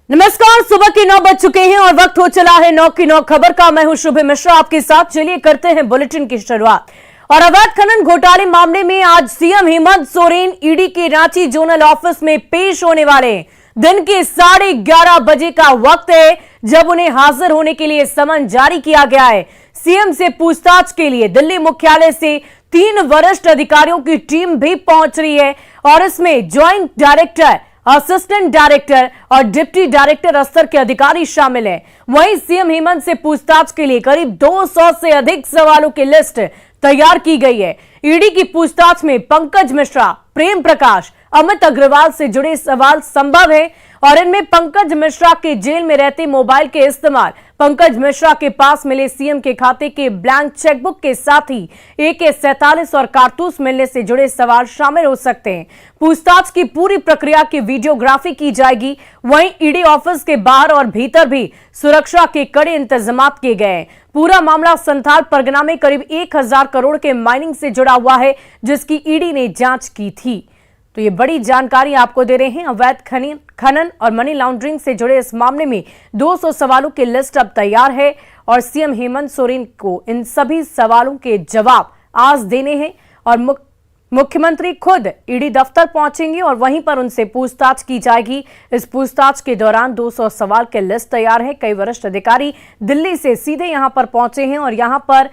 नमस्कार, सुबह के 9 बज चुके हैं और वक्त हो चला है 9 की 9 खबर का। मैं हूं शुभ मिश्रा आपके साथ। चलिए करते हैं बुलेटिन की शुरुआत। और अवैध खनन घोटाले मामले में आज सीएम हेमंत सोरेन ईडी के रांची जोनल ऑफिस में पेश होने वाले हैं। दिन के 11:30 बजे का वक्त है जब उन्हें हाजिर होने के लिए समन जारी किया गया है। सीएम से पूछताछ के लिए दिल्ली मुख्यालय से 3 वरिष्ठ अधिकारियों की टीम भी पहुंच रही है और इसमें ज्वाइंट डायरेक्टर, असिस्टेंट डायरेक्टर और डिप्टी डायरेक्टर स्तर के अधिकारी शामिल हैं। वहीं सीएम हेमंत से पूछताछ के लिए करीब 200 से अधिक सवालों की लिस्ट तैयार की गई है। ईडी की पूछताछ में पंकज मिश्रा, प्रेम प्रकाश, अमित अग्रवाल से जुड़े सवाल संभव है और इनमें पंकज मिश्रा के जेल में रहते मोबाइल के इस्तेमाल, पंकज मिश्रा के पास मिले सीएम के खाते के ब्लैंक चेकबुक के साथ ही AK-47 और कारतूस मिलने से जुड़े सवाल शामिल हो सकते हैं। पूछताछ की पूरी प्रक्रिया की वीडियोग्राफी की जाएगी। वहीं ईडी ऑफिस के बाहर और भीतर भी सुरक्षा के कड़े इंतजाम किए गए हैं। पूरा मामला संथाल परगना में करीब 1000 करोड़ के माइनिंग से जुड़ा हुआ है, जिसकी ईडी ने जांच की थी। तो ये बड़ी जानकारी आपको दे रहे हैं। अवैध खनन और मनी लॉन्ड्रिंग से जुड़े इस मामले में 200 सवालों की लिस्ट अब तैयार है और सीएम हेमंत सोरेन को इन सभी सवालों के जवाब आज देने हैं और मुख्यमंत्री खुद ईडी दफ्तर पहुंचेंगे और वहीं पर उनसे पूछताछ की जाएगी। इस पूछताछ के दौरान 200 सवाल की लिस्ट तैयार है। कई वरिष्ठ अधिकारी दिल्ली से सीधे यहां पर पहुंचे हैं और यहां पर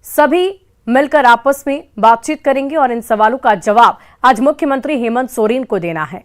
सभी मिलकर आपस में बातचीत करेंगे और इन सवालों का जवाब आज मुख्यमंत्री हेमंत सोरेन को देना है।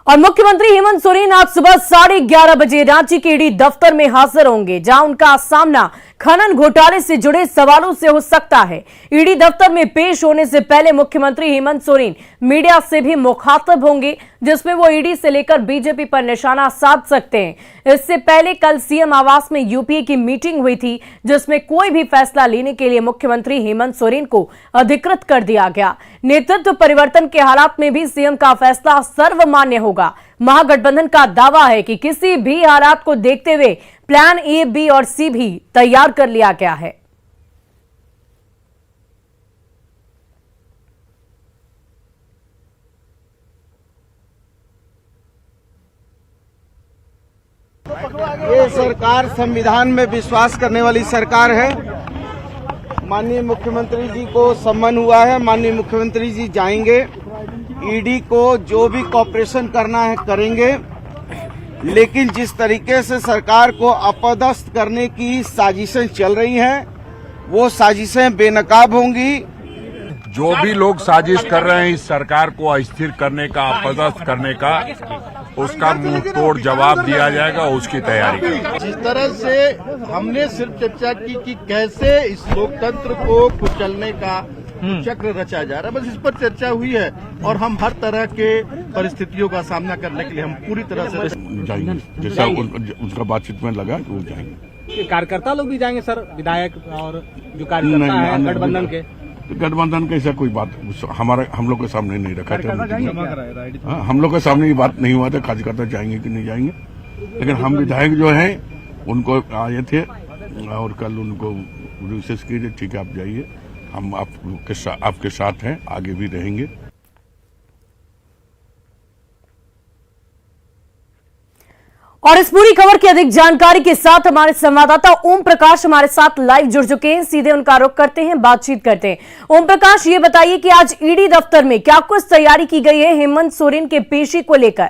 और मुख्यमंत्री हेमंत सोरेन आज सुबह 11:30 बजे रांची के ईडी दफ्तर में हाजिर होंगे, जहां उनका सामना खनन घोटाले से जुड़े सवालों से हो सकता है। ईडी दफ्तर में पेश होने से पहले मुख्यमंत्री हेमंत सोरेन मीडिया से भी मुखातब होंगे, जिसमें वो ईडी से लेकर बीजेपी पर निशाना साध सकते हैं। इससे पहले कल सीएम आवास में यूपीए की मीटिंग हुई थी, जिसमें कोई भी फैसला लेने के लिए मुख्यमंत्री हेमंत सोरेन को अधिकृत कर दिया गया। नेतृत्व परिवर्तन के हालात में भी सीएम का फैसला सर्वमान्य होगा। महागठबंधन का दावा है कि किसी भी हालात को देखते हुए प्लान A, B और C भी तैयार कर लिया गया है। ये सरकार संविधान में विश्वास करने वाली सरकार है। माननीय मुख्यमंत्री जी को सम्मन हुआ है। माननीय मुख्यमंत्री जी जाएंगे, ईडी को जो भी कॉपरेशन करना है करेंगे, लेकिन जिस तरीके से सरकार को अपदस्थ करने की साजिशें चल रही हैं, वो साजिशें बेनकाब होंगी। जो भी लोग साजिश कर रहे हैं इस सरकार को अस्थिर करने का, अपदस्थ करने का, उसका मुंह तोड़ जवाब दिया जाएगा, उसकी तैयारी। जिस तरह से हमने सिर्फ चर्चा की कि कैसे इस लोकतंत्र को कुचलने का चक्र रचा जा रहा है, बस इस पर चर्चा हुई है और हम हर तरह के परिस्थितियों का सामना करने के लिए हम पूरी तरह से जाएंगे। जैसा उनका बातचीत में लगा वो जाएंगे। कार्यकर्ता लोग भी जाएंगे सर, विधायक और जो कार्यकर्ता है गठबंधन के? गठबंधन का ऐसा कोई बात हम लोग के सामने नहीं रखा था। हम लोग के सामने ये बात नहीं हुआ था कार्यकर्ता जाएंगे कि नहीं जाएंगे, लेकिन हम विधायक जो हैं उनको आए थे और कल उनको विशेष कीजिए, ठीक है आप जाइए, हम आपके साथ हैं, आगे भी रहेंगे। और इस पूरी खबर की अधिक जानकारी के साथ हमारे संवाददाता ओम प्रकाश हमारे साथ लाइव जुड़ चुके हैं। सीधे उनका रुख करते हैं, बातचीत करते हैं। ओम प्रकाश, ये बताइए कि आज ईडी दफ्तर में क्या कुछ तैयारी की गई है हेमंत सोरेन के पेशी को लेकर?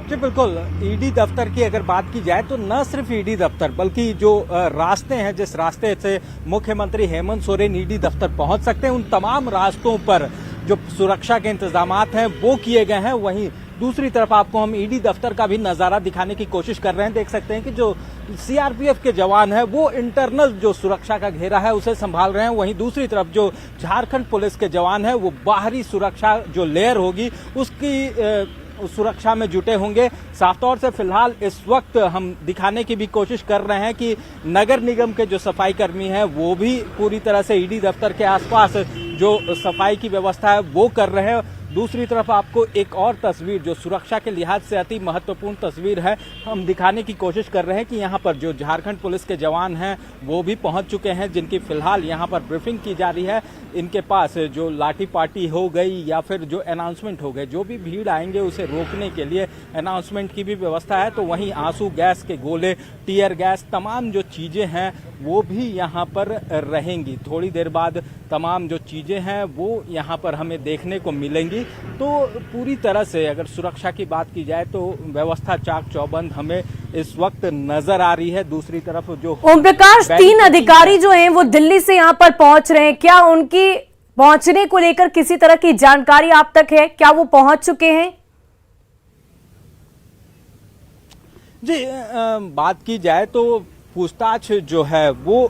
जी बिल्कुल, ईडी दफ्तर की अगर बात की जाए तो न सिर्फ ईडी दफ्तर बल्कि जो रास्ते हैं, जिस रास्ते से मुख्यमंत्री हेमंत सोरेन ईडी दफ्तर पहुंच सकते हैं, उन तमाम रास्तों पर जो सुरक्षा के इंतजाम हैं वो किए गए हैं। वहीं दूसरी तरफ आपको हम ईडी दफ्तर का भी नजारा दिखाने की कोशिश कर रहे हैं। देख सकते हैं कि जो सीआरपीएफ के जवान हैं वो इंटरनल जो सुरक्षा का घेरा है उसे संभाल रहे हैं। वहीं दूसरी तरफ जो झारखंड पुलिस के जवान हैं वो बाहरी सुरक्षा जो लेयर होगी उसकी सुरक्षा में जुटे होंगे। साफ तौर से फिलहाल इस वक्त हम दिखाने की भी कोशिश कर रहे हैं कि नगर निगम के जो सफाई कर्मी हैं वो भी पूरी तरह से ईडी दफ्तर के आसपास जो सफाई की व्यवस्था है वो कर रहे हैं। दूसरी तरफ आपको एक और तस्वीर जो सुरक्षा के लिहाज से अति महत्वपूर्ण तस्वीर है, हम दिखाने की कोशिश कर रहे हैं कि यहाँ पर जो झारखंड पुलिस के जवान हैं वो भी पहुँच चुके हैं, जिनकी फिलहाल यहाँ पर ब्रीफिंग की जा रही है। इनके पास जो लाठी पार्टी हो गई या फिर जो अनाउंसमेंट हो गए, जो भी भीड़ आएंगे उसे रोकने के लिए अनाउंसमेंट की भी व्यवस्था है। तो वहीं आंसू गैस के गोले, टीयर गैस, तमाम जो चीज़ें हैं वो भी यहाँ पर रहेंगी। थोड़ी देर बाद तमाम जो चीज़ें हैं वो यहाँ पर हमें देखने को मिलेंगी। तो पूरी तरह से अगर सुरक्षा की बात की जाए तो व्यवस्था चाक चौबंद हमें इस वक्त नजर आ रही है। दूसरी तरफ जो ओम प्रकाश, 3 अधिकारी जो हैं वो दिल्ली से यहाँ पर पहुंच रहे हैं, क्या उनकी पहुंचने को लेकर किसी तरह की जानकारी आप तक है? क्या वो पहुंच चुके हैं? जी, बात की जाए तो पूछताछ जो है वो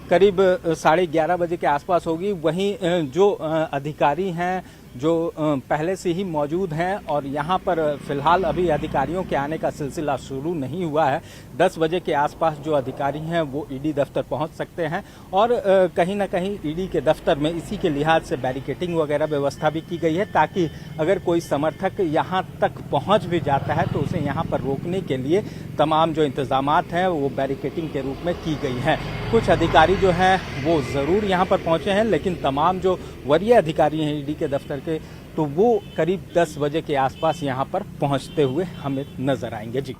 करीब 11:30 बजे के आसपास होगी। वहीं जो अधिकारी हैं जो पहले से ही मौजूद हैं और यहाँ पर फिलहाल अभी अधिकारियों के आने का सिलसिला शुरू नहीं हुआ है। 10 बजे के आसपास जो अधिकारी हैं वो ईडी दफ्तर पहुँच सकते हैं और कहीं ना कहीं ईडी के दफ्तर में इसी के लिहाज से बैरिकेटिंग वगैरह व्यवस्था भी की गई है, ताकि अगर कोई समर्थक यहाँ तक पहुँच भी जाता है तो उसे यहाँ पर रोकने के लिए तमाम जो इंतजामात हैं वो बैरिकेटिंग के रूप में की गई हैं। कुछ अधिकारी जो हैं वो ज़रूर यहाँ पर पहुँचे हैं, लेकिन तमाम जो वरीय अधिकारी हैं ईडी के दफ्तर के, तो वो करीब 10 बजे के आसपास यहाँ पर पहुँचते हुए हमें नजर आएंगे। जी,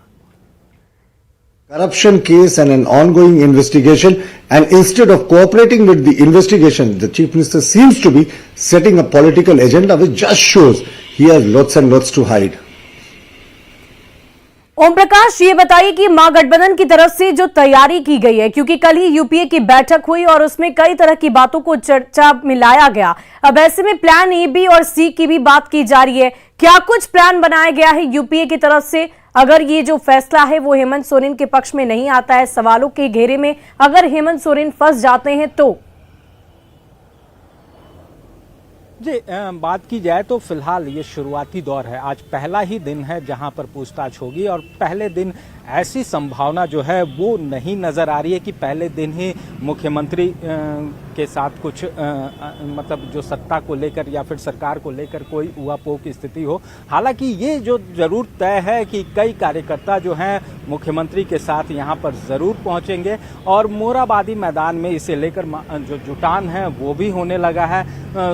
corruption case and an ongoing investigation, and instead of cooperating with the investigation, the Chief Minister seems to be setting a political agenda which just shows he has lots and lots to hide. Om Prakash, ये बताइए कि महागठबंधन की तरफ से जो तैयारी की गई है, क्योंकि कल ही यूपीए की बैठक हुई और उसमें कई तरह की बातों को चर्चा में लाया गया। अब ऐसे में प्लान ए, बी और सी की भी बात की जा रही है। क्या कुछ प्लान बनाया गया है यूपीए की तरफ से? अगर ये जो फैसला है वो हेमंत सोरेन के पक्ष में नहीं आता है, सवालों के घेरे में अगर हेमंत सोरेन फंस जाते हैं तो? जी, बात की जाए तो फिलहाल ये शुरुआती दौर है। आज पहला ही दिन है जहां पर पूछताछ होगी और पहले दिन ऐसी संभावना जो है वो नहीं नज़र आ रही है कि पहले दिन ही मुख्यमंत्री के साथ कुछ मतलब जो सत्ता को लेकर या फिर सरकार को लेकर कोई उहापोह की स्थिति हो। हालांकि ये जो जरूर तय है कि कई कार्यकर्ता जो हैं मुख्यमंत्री के साथ यहाँ पर ज़रूर पहुँचेंगे और मोराबादी मैदान में इसे लेकर जो जुटान है वो भी होने लगा है।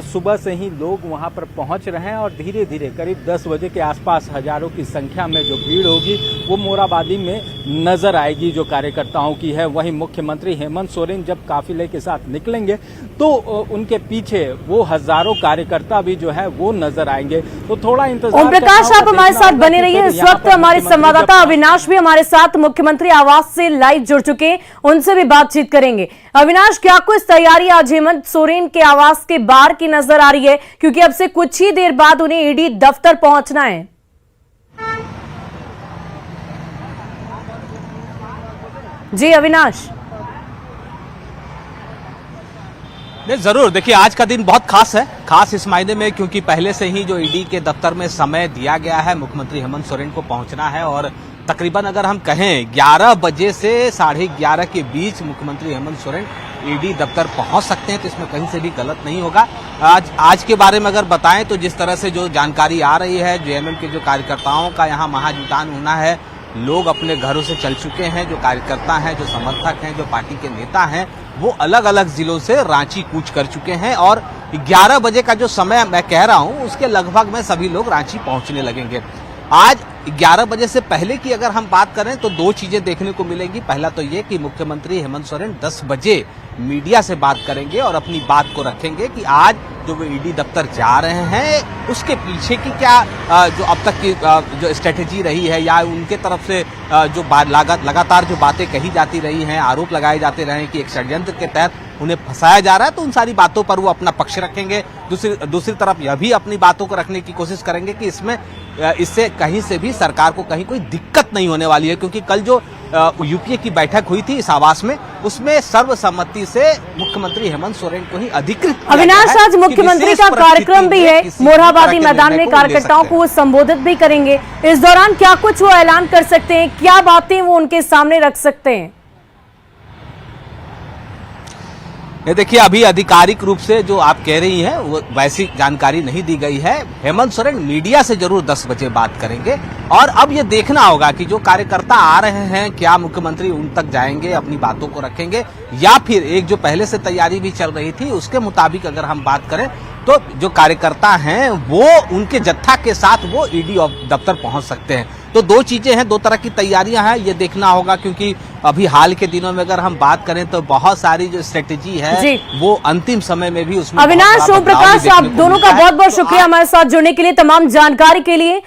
सुबह से ही लोग वहाँ पर पहुँच रहे हैं और धीरे धीरे करीब 10 बजे के आसपास हजारों की संख्या में जो भीड़ होगी वो मोराबादी में नजर आएगी जो कार्यकर्ताओं की है। वहीं मुख्यमंत्री हेमंत सोरेन जब काफिले के साथ निकलेंगे तो उनके पीछे वो हजारों कार्यकर्ता भी जो है वो नजर आएंगे। तो थोड़ा इंतजार। ओम प्रकाश, आप हमारे साथ बने रहिए। इस वक्त हमारे संवाददाता अविनाश भी हमारे साथ मुख्यमंत्री आवास से लाइव जुड़ चुके हैं, उनसे भी बातचीत करेंगे। अविनाश, क्या कुछ तैयारी आज हेमंत सोरेन के आवास के बाहर की नजर आ रही है, क्योंकि अब से कुछ ही देर बाद उन्हें ईडी दफ्तर पहुंचना है? जी अविनाश। नहीं, जरूर देखिए, आज का दिन बहुत खास है। खास इस मायने में क्योंकि पहले से ही जो ईडी के दफ्तर में समय दिया गया है, मुख्यमंत्री हेमंत सोरेन को पहुंचना है और तकरीबन अगर हम कहें 11 बजे से 11:30 के बीच मुख्यमंत्री हेमंत सोरेन ईडी दफ्तर पहुंच सकते हैं, तो इसमें कहीं से भी गलत नहीं होगा। आज के बारे में अगर बताएं तो जिस तरह से जो जानकारी आ रही है, जेएमएम के जो कार्यकर्ताओं का यहाँ महाजुटान होना है, लोग अपने घरों से चल चुके हैं। जो कार्यकर्ता हैं, जो समर्थक हैं, जो पार्टी के नेता हैं, वो अलग अलग जिलों से रांची कूच कर चुके हैं और 11 बजे का जो समय मैं कह रहा हूं उसके लगभग में सभी लोग रांची पहुंचने लगेंगे। आज 11 बजे से पहले की अगर हम बात करें तो 2 चीजें देखने को मिलेंगी। पहला तो ये कि मुख्यमंत्री हेमंत सोरेन 10 बजे मीडिया से बात करेंगे और अपनी बात को रखेंगे कि आज जो वो ईडी दफ्तर जा रहे हैं उसके पीछे की क्या जो अब तक की जो स्ट्रेटेजी रही है या उनके तरफ से जो लगातार जो बातें कही जाती रही हैं, आरोप लगाए जाते रहे कि एक षड्यंत्र के तहत उन्हें फंसाया जा रहा है, तो उन सारी बातों पर वो अपना पक्ष रखेंगे। दूसरी तरफ यह भी अपनी बातों को रखने की कोशिश करेंगे कि इससे कहीं से भी सरकार को कहीं कोई दिक्कत नहीं होने वाली है, क्योंकि कल जो यूपीए की बैठक हुई थी इस आवास में, उसमें सर्वसम्मति से मुख्यमंत्री हेमंत सोरेन को ही अधिकृत। अविनाश, आज मुख्यमंत्री का कार्यक्रम भी है, मोरहाबादी मैदान में कार्यकर्ताओं को वो संबोधित भी करेंगे। इस दौरान क्या कुछ वो ऐलान कर सकते हैं, क्या बातें वो उनके सामने रख सकते हैं? ये देखिए, अभी आधिकारिक रूप से जो आप कह रही हैं वो वैसी जानकारी नहीं दी गई है। हेमंत सोरेन मीडिया से जरूर 10 बजे बात करेंगे और अब ये देखना होगा कि जो कार्यकर्ता आ रहे हैं क्या मुख्यमंत्री उन तक जाएंगे, अपनी बातों को रखेंगे, या फिर एक जो पहले से तैयारी भी चल रही थी उसके मुताबिक अगर हम बात करें तो जो कार्यकर्ता हैं वो उनके जत्था के साथ वो ईडी दफ्तर पहुंच सकते हैं। तो दो चीजें हैं, दो तरह की तैयारियां हैं, ये देखना होगा क्योंकि अभी हाल के दिनों में अगर हम बात करें तो बहुत सारी जो स्ट्रेटेजी है वो अंतिम समय में भी उसमें अविनाश, ओम प्रकाश, आप दोनों का बहुत बहुत शुक्रिया हमारे साथ जुड़ने के लिए, तमाम जानकारी के लिए।